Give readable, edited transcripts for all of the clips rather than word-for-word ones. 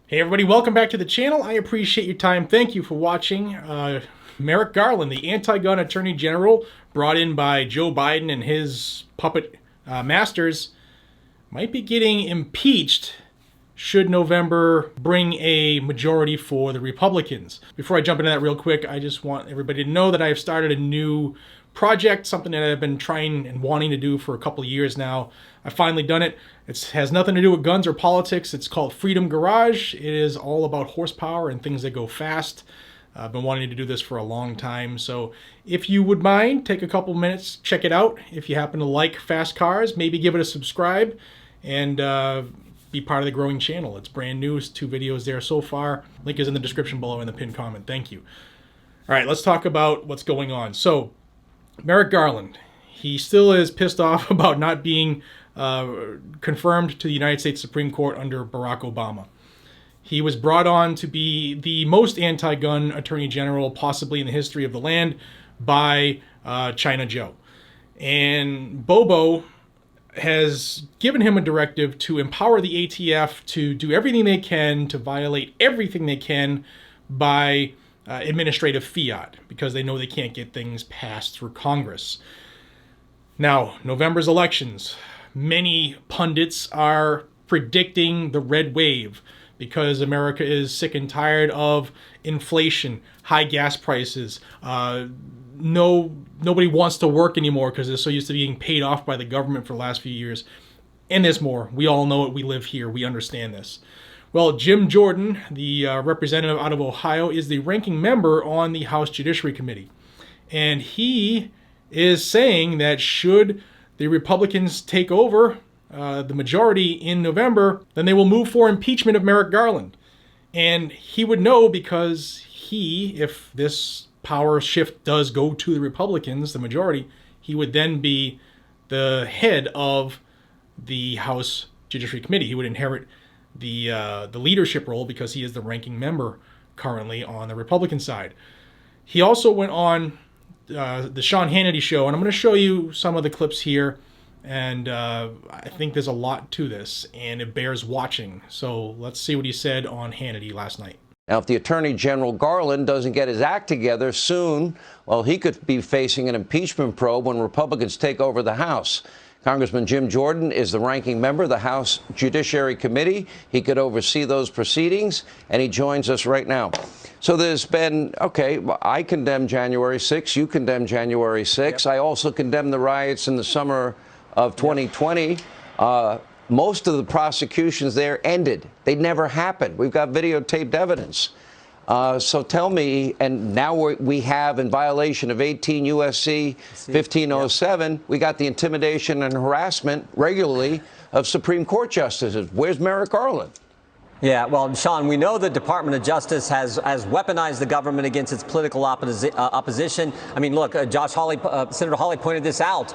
Hey everybody, welcome back to the channel. I appreciate your time. Thank you for watching. Merrick Garland, the anti-gun attorney general brought in by Joe Biden and his puppet masters, might be getting impeached should November bring a majority for the Republicans. Before I jump into that real quick, I just want everybody to know that I have started a new project, something that I've been trying and wanting to do for a couple of years now. I've finally done it. It has nothing to do with guns or politics. It's called Freedom Garage. It is all about horsepower and things that go fast. I've been wanting to do this for a long time. So if you would mind, take a couple minutes, check it out. If you happen to like fast cars, maybe give it a subscribe and be part of the growing channel. It's brand new. It's 2 videos there so far. Link is in the description below in the pinned comment. Thank you. All right, let's talk about what's going on. So Merrick Garland, he still is pissed off about not being confirmed to the United States Supreme Court under Barack Obama. He was brought on to be the most anti-gun attorney general possibly in the history of the land by China Joe. And Bobo has given him a directive to empower the ATF to do everything they can to violate everything they can by administrative fiat, because they know they can't get things passed through Congress. Now, November's elections. Many pundits are predicting the red wave because America is sick and tired of inflation, high gas prices. Nobody wants to work anymore because they're so used to being paid off by the government for the last few years. And there's more. We all know it. We live here. We understand this. Well, Jim Jordan, the representative out of Ohio, is the ranking member on the House Judiciary Committee. And he is saying that should the Republicans take over the majority in November, then they will move for impeachment of Merrick Garland. And he would know because if this power shift does go to the Republicans, the majority, he would then be the head of the House Judiciary Committee. He would inherit the leadership role because he is the ranking member currently on the Republican side. He also went on the Sean Hannity show, and I'm going to show you some of the clips here, and I think there's a lot to this, and it bears watching. So let's see what he said on Hannity last night. Now, if the Attorney General Garland doesn't get his act together soon, well, he could be facing an impeachment probe when Republicans take over the House. Congressman Jim Jordan is the ranking member of the House Judiciary Committee. He could oversee those proceedings, and he joins us right now. So there's been, okay, I condemn January 6th. You condemn January 6th. Yep. I also condemn the riots in the summer of 2020. Most of the prosecutions there ended. They never happened. We've got videotaped evidence. So tell me, and now we have, in violation of 18 U.S.C. 1507, we got the intimidation and harassment regularly of Supreme Court justices. Where's Merrick Garland? Yeah, well, Sean, we know the Department of Justice has weaponized the government against its political opposition. I mean, look, Senator Hawley pointed this out.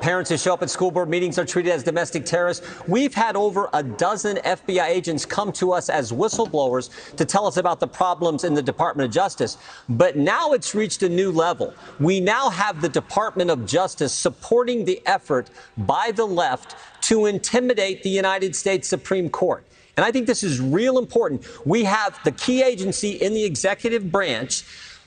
Parents who show up at school board meetings are treated as domestic terrorists. We've had over a dozen FBI agents come to us as whistleblowers to tell us about the problems in the Department of Justice. But now it's reached a new level. We now have the Department of Justice supporting the effort by the left to intimidate the United States Supreme Court. And I think this is real important. We have the key agency in the executive branch,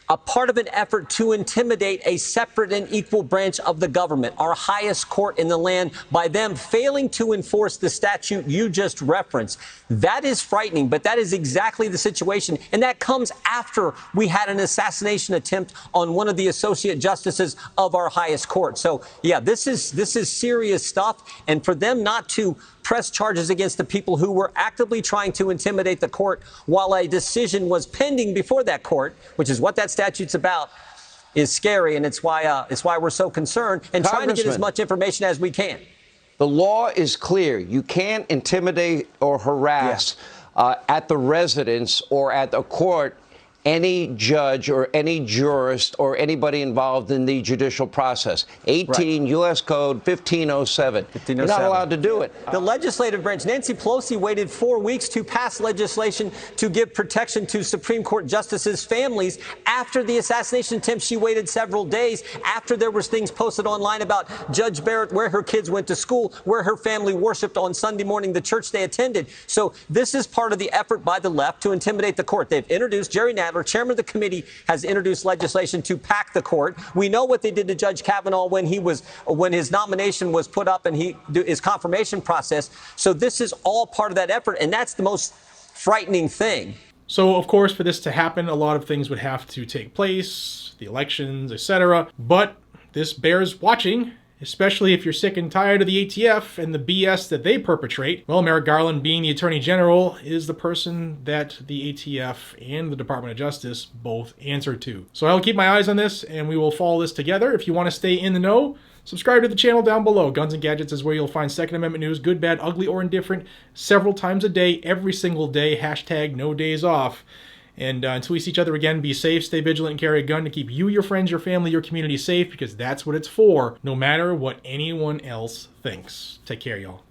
a part of an effort to intimidate a separate and equal branch of the government, our highest court in the land, by them failing to enforce the statute you just referenced. That is frightening, but that is exactly the situation. And that comes after we had an assassination attempt on one of the associate justices of our highest court. So, yeah, this is serious stuff. And for them not to press charges against the people who were actively trying to intimidate the court while a decision was pending before that court, which is what that statute's about, is scary. And it's why we're so concerned and trying to get as much information as we can. The law is clear. You can't intimidate or harass at the residence or at the court any judge or any jurist or anybody involved in the judicial process. 18 U.S. Code 1507. You're not allowed to do it. The legislative branch, Nancy Pelosi waited 4 weeks to pass legislation to give protection to Supreme Court justices' families. After the assassination attempt, she waited several days. After there was things posted online about Judge Barrett, where her kids went to school, where her family worshiped on Sunday morning, the church they attended. So this is part of the effort by the left to intimidate the court. They've introduced Jerry Nadler, chairman of the committee, has introduced legislation to pack the court. We know what they did to Judge Kavanaugh when his nomination was put up and his confirmation process. So this is all part of that effort, and that's the most frightening thing. So, of course, for this to happen, a lot of things would have to take place, the elections, etc. But this bears watching, especially if you're sick and tired of the ATF and the BS that they perpetrate. Well, Merrick Garland, being the Attorney General, is the person that the ATF and the Department of Justice both answer to. So I'll keep my eyes on this, and we will follow this together. If you want to stay in the know, subscribe to the channel down below. Guns and Gadgets is where you'll find Second Amendment news, good, bad, ugly, or indifferent, several times a day, every single day. Hashtag no days off. And until we see each other again, be safe, stay vigilant, and carry a gun to keep you, your friends, your family, your community safe, because that's what it's for, no matter what anyone else thinks. Take care, y'all.